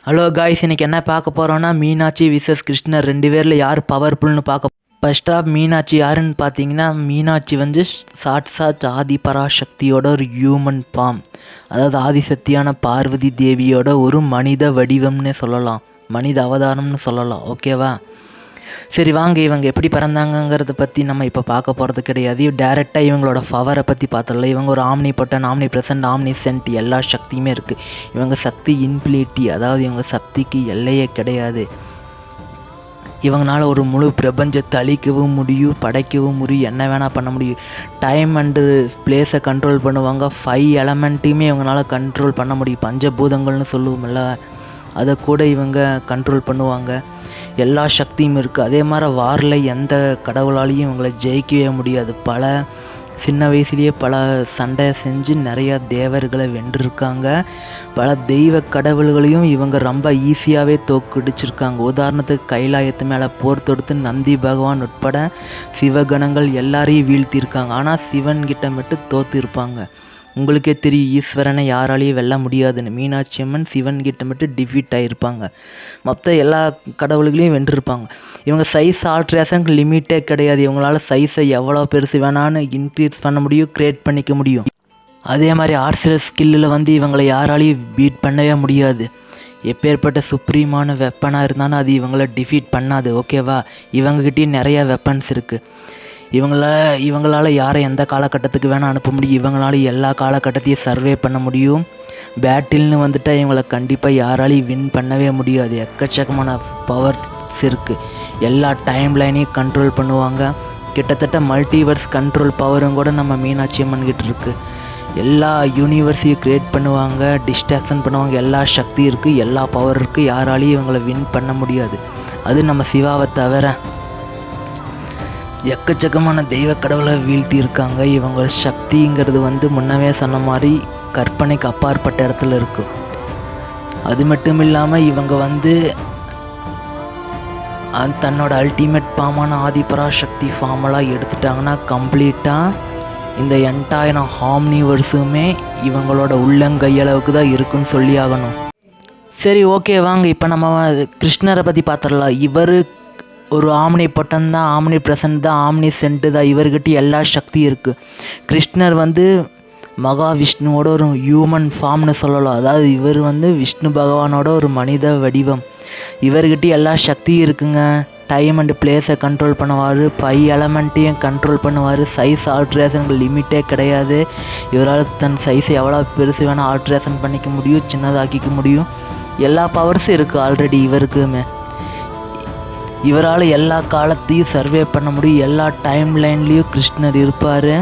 Hello guys, இன்றைக்கி என்ன பார்க்க போகிறோன்னா மீனாட்சி விசஸ் கிருஷ்ணர் ரெண்டு பேரில் யார் பவர்ஃபுல்னு பார்க்க. ஃபர்ஸ்ட் ஆஃப் மீனாட்சி யாருன்னு பார்த்தீங்கன்னா, மீனாட்சி வந்து சாட்சாத் ஆதி பராசக்தியோட ஒரு ஹியூமன் ஃபார்ம், அதாவது ஆதிசக்தியான பார்வதி தேவியோட ஒரு மனித வடிவம்னு சொல்லலாம், மனித அவதாரம்னு சொல்லலாம். ஓகேவா? சரி வாங்க, இவங்க எப்படி பிறந்தாங்கங்கிறத பற்றி நம்ம இப்போ பார்க்க போகிறது கிடையாது. டேரெக்டாக இவங்களோட பவரை பற்றி பார்த்துடலாம். இவங்க ஒரு omnipotent, omnipresent, omniscient, எல்லா சக்தியுமே இருக்குது. இவங்க சக்தி இன்ஃபினிட்டி, அதாவது இவங்க சக்திக்கு எல்லையே கிடையாது. இவங்களால ஒரு முழு பிரபஞ்சத்தை அழிக்கவும் முடியும், படைக்கவும் முடியும், என்ன வேணால் பண்ண முடியும். டைம் அண்டு பிளேஸை கண்ட்ரோல் பண்ணுவாங்க. 5 எலமெண்ட்டையுமே இவங்களால கண்ட்ரோல் பண்ண முடியும். பஞ்சபூதங்கள்னு சொல்லுவோம்ல, அதை கூட இவங்க கண்ட்ரோல் பண்ணுவாங்க. எல்லா சக்தியும் இருக்குது. அதே மாதிரி வாரில் எந்த கடவுளாலையும் இவங்களை ஜெயிக்கவே முடியாது. சின்ன வயசுலேயே பல சண்டை செஞ்சு நிறையா தேவர்களை வென்றிருக்காங்க. பல தெய்வ கடவுள்களையும் இவங்க ரொம்ப ஈஸியாகவே தோக்கடிச்சிருக்காங்க. உதாரணத்துக்கு கைலாயத்து மேலே போர் தொடுத்து நந்தி பகவான் உட்பட சிவகணங்கள் எல்லாரையும் வீழ்த்தியிருக்காங்க. ஆனால் சிவன்கிட்ட மட்டும் தோற்றுருப்பாங்க. உங்களுக்கே தெரியும், ஈஸ்வரனை யாராலையும் வெல்ல முடியாதுன்னு. மீனாட்சி அம்மன் சிவன்கிட்ட மட்டும் டிஃபீட் ஆகியிருப்பாங்க. மொத்த எல்லா கடவுள்களையும் வென்றிருப்பாங்க. இவங்க சைஸ் ஆல்ட்ரேஷனுக்கு லிமிட்டே கிடையாது. இவங்களால சைஸை எவ்வளோ பெருசு வேணான்னு இன்க்ரீஸ் பண்ண முடியும், க்ரியேட் பண்ணிக்க முடியும். அதே மாதிரி ஆர்ட்ஸியல் ஸ்கில்லில் வந்து இவங்களை யாராலையும் பீட் பண்ணவே முடியாது. எப்பேற்பட்ட சுப்ரீமான வெப்பனாக இருந்தாலும் அது இவங்கள டிஃபீட் பண்ணாது. ஓகேவா? இவங்ககிட்டயும் நிறையா வெப்பன்ஸ் இருக்குது. இவங்களால் யாரை எந்த காலகட்டத்துக்கு வேணால் அனுப்ப முடியும். இவங்களால எல்லா காலகட்டத்தையும் சர்வே பண்ண முடியும். பேட்டில்னு வந்துட்டால் இவங்களை கண்டிப்பாக யாராலையும் வின் பண்ணவே முடியாது. எக்கச்சக்கமான பவர்ஸ் இருக்குது. எல்லா டைம் லைனையும் கண்ட்ரோல் பண்ணுவாங்க. கிட்டத்தட்ட மல்டிவர்ஸ் கண்ட்ரோல் பவரும் கூட நம்ம மீனாட்சி அம்மன் கிட்ட இருக்குது. எல்லா யூனிவர்ஸையும் க்ரியேட் பண்ணுவாங்க, டிஸ்ட்ராக்ஷன் பண்ணுவாங்க. எல்லா சக்தி இருக்குது, எல்லா பவர் இருக்குது. யாராலையும் இவங்களை வின் பண்ண முடியாது. அது நம்ம சிவாவை தவிர எக்கச்சக்கமான தெய்வ கடவுளை வீழ்த்தி இருக்காங்க. இவங்க சக்திங்கிறது வந்து முன்னவே சொன்ன மாதிரி கற்பனைக்கு அப்பாற்பட்ட இடத்துல இருக்கும். அது மட்டும் இல்லாமல் இவங்க வந்து தன்னோட அல்டிமேட் ஃபார்மான ஆதிபராசக்தி ஃபார்மெல்லாம் எடுத்துட்டாங்கன்னா கம்ப்ளீட்டாக இந்த என்டையர் ஆம்னிவர்ஸுமே இவங்களோட உள்ளங்கையளவுக்கு தான் இருக்குன்னு சொல்லி ஆகணும். சரி, ஓகே, வாங்க இப்போ நம்ம கிருஷ்ணரை பற்றி பார்த்துடலாம். இவர் ஒரு ஆம்னி பொட்டன் தான், ஆம்னி ப்ரெசன்ட் தான், ஆம்னி சென்ட்டு தான். இவர்கிட்ட எல்லா சக்தியும் இருக்குது. கிருஷ்ணர் வந்து மகாவிஷ்ணுவோட ஒரு ஹியூமன் ஃபார்ம்னு சொல்லலாம். அதாவது இவர் வந்து விஷ்ணு பகவானோட ஒரு மனித வடிவம். இவர்கிட்ட எல்லா சக்தியும் இருக்குங்க. டைம் அண்டு பிளேஸை கண்ட்ரோல் பண்ணுவார். 5 எலமெண்ட்டையும் கண்ட்ரோல் பண்ணுவார். சைஸ் ஆல்ட்ரேஷனுக்கு லிமிட்டே கிடையாது. இவரால் தன் சைஸை எவ்வளோ பெருசு வேணால் ஆல்ட்ரேஷன் பண்ணிக்க முடியும், சின்னதாக்கிக்க முடியும். எல்லா பவர்ஸும் இருக்குது ஆல்ரெடி இவருக்குமே. இவரால் எல்லா காலத்தையும் சர்வே பண்ண முடியும். எல்லா டைம் லைன்லேயும் கிருஷ்ணர் இருப்பார்.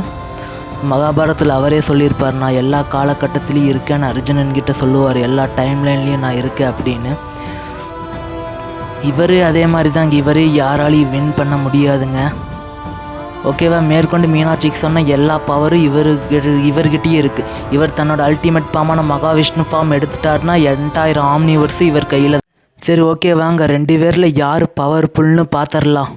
மகாபாரதத்தில் அவரே சொல்லியிருப்பார், நான் எல்லா காலகட்டத்திலையும் இருக்கேன்னு அர்ஜுனன்கிட்ட சொல்லுவார். எல்லா டைம் லைன்லேயும் நான் இருக்கேன் அப்படின்னு. இவர் அதே மாதிரி தாங்க. இவர் யாராலையும் வின் பண்ண முடியாதுங்க. ஓகேவா? மேற்கொண்டு மீனாட்சிக்கு சொன்ன எல்லா பவரும் இவர்கிட்டயே இருக்குது. இவர் தன்னோட அல்டிமேட் ஃபார்மான மகாவிஷ்ணு ஃபார்ம் எடுத்துட்டாருன்னா என்டையர் ஆம்னிவர்ஸு இவர் கையில். சரி, ஓகே, வாங்க 2 பேரில் யார் பவர்ஃபுல்னு பார்த்துடலாம்.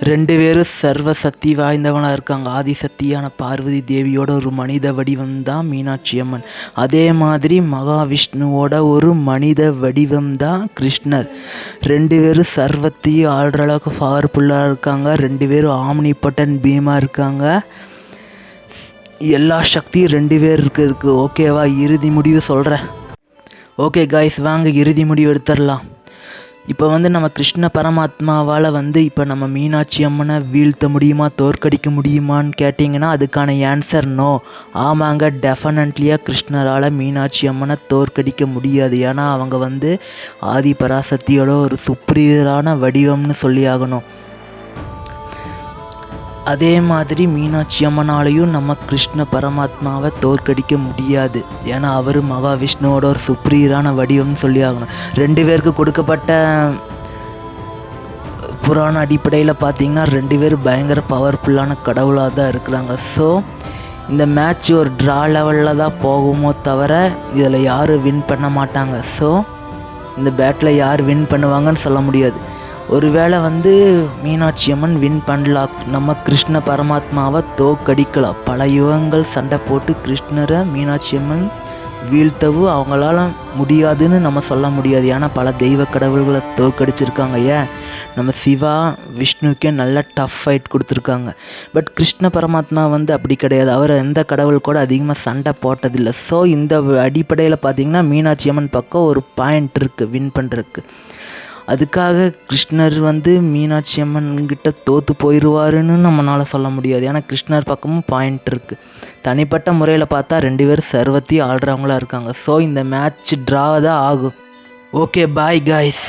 2 பேரும் சர்வ சக்தி வாய்ந்தவனாக இருக்காங்க. ஆதிசக்தியான பார்வதி தேவியோட ஒரு மனித வடிவம் தான் மீனாட்சி அம்மன். அதே மாதிரி மகாவிஷ்ணுவோட ஒரு மனித வடிவம் தான் கிருஷ்ணர். 2 பேரும் சர்வத்தையும் ஆள்ற அளவுக்கு பவர்ஃபுல்லாக இருக்காங்க. 2 பேரும் ஆம்னி பொட்டன் பீமாக இருக்காங்க. எல்லா சக்தியும் 2 பேர் இருக்குது. ஓகேவா? இறுதி முடிவு சொல்கிறேன். ஓகே காய்ஸ், வாங்க இறுதி முடிவு எடுத்துடலாம். இப்போ வந்து நம்ம கிருஷ்ண பரமாத்மாவால் வந்து இப்போ நம்ம மீனாட்சி அம்மனை வீழ்த்த முடியுமா, தோற்கடிக்க முடியுமான்னு கேட்டிங்கன்னா அதுக்கான ஆன்சர் நோ. ஆமாங்க, டெஃபினெட்லியாக கிருஷ்ணரால் மீனாட்சி அம்மனை தோற்கடிக்க முடியாது. ஏன்னா அவங்க வந்து ஆதி பராசக்தியோட ஒரு சுப்ரியரான வடிவம்னு சொல்லி ஆகணும். அதே மாதிரி மீனாட்சி அம்மனாலையும் நம்ம கிருஷ்ண பரமாத்மாவை தோற்கடிக்க முடியாது. ஏன்னா அவர் மகாவிஷ்ணுவோட ஒரு சுப்ரியரான வடிவம்னு சொல்லி ஆகணும். 2 பேருக்கு கொடுக்கப்பட்ட புராண அடிப்படையில் பார்த்திங்கன்னா 2 பேரும் பயங்கர பவர்ஃபுல்லான கடவுளாக தான் இருக்கிறாங்க. ஸோ இந்த மேட்ச் ஒரு ட்ரா லெவலில் தான் போகுமோ தவிர இதில் யாரும் வின் பண்ண மாட்டாங்க. ஸோ இந்த பேட்டில் யார் வின் பண்ணுவாங்கன்னு சொல்ல முடியாது. ஒருவேளை வந்து மீனாட்சி அம்மன் வின் பண்ணலாம், நம்ம கிருஷ்ண பரமாத்மாவை தோற்கடிக்கலாம். பல யுகங்கள் சண்டை போட்டு கிருஷ்ணரை மீனாட்சி அம்மன் வீழ்த்தவும் அவங்களால முடியாதுன்னு நம்ம சொல்ல முடியாது. ஏன்னா பல தெய்வ கடவுள்களை தோற்கடிச்சிருக்காங்க. ஏன் நம்ம சிவா விஷ்ணுக்கே நல்ல டஃப் ஃபைட் கொடுத்துருக்காங்க. பட் கிருஷ்ண பரமாத்மா வந்து அப்படி கிடையாது. அவர் எந்த கடவுள் கூட அதிகமாக சண்டை போட்டதில்லை. ஸோ இந்த அடிப்படையில் பார்த்திங்கன்னா மீனாட்சி அம்மன் பக்கம் ஒரு பாயிண்ட் இருக்குது வின் பண்ணுறதுக்கு. அதுக்காக கிருஷ்ணர் வந்து மீனாட்சி அம்மன்கிட்ட தோற்று போயிடுவாருன்னு நம்மளால் சொல்ல முடியாது. ஏன்னா கிருஷ்ணர் பக்கமும் பாயிண்ட் இருக்குது. தனிப்பட்ட முறையில் பார்த்தா 2 பேரும் சர்வத்தையும் ஆடுறவங்களா இருக்காங்க. ஸோ இந்த மேட்ச் ட்ரா தான் ஆகும். Okay bye guys.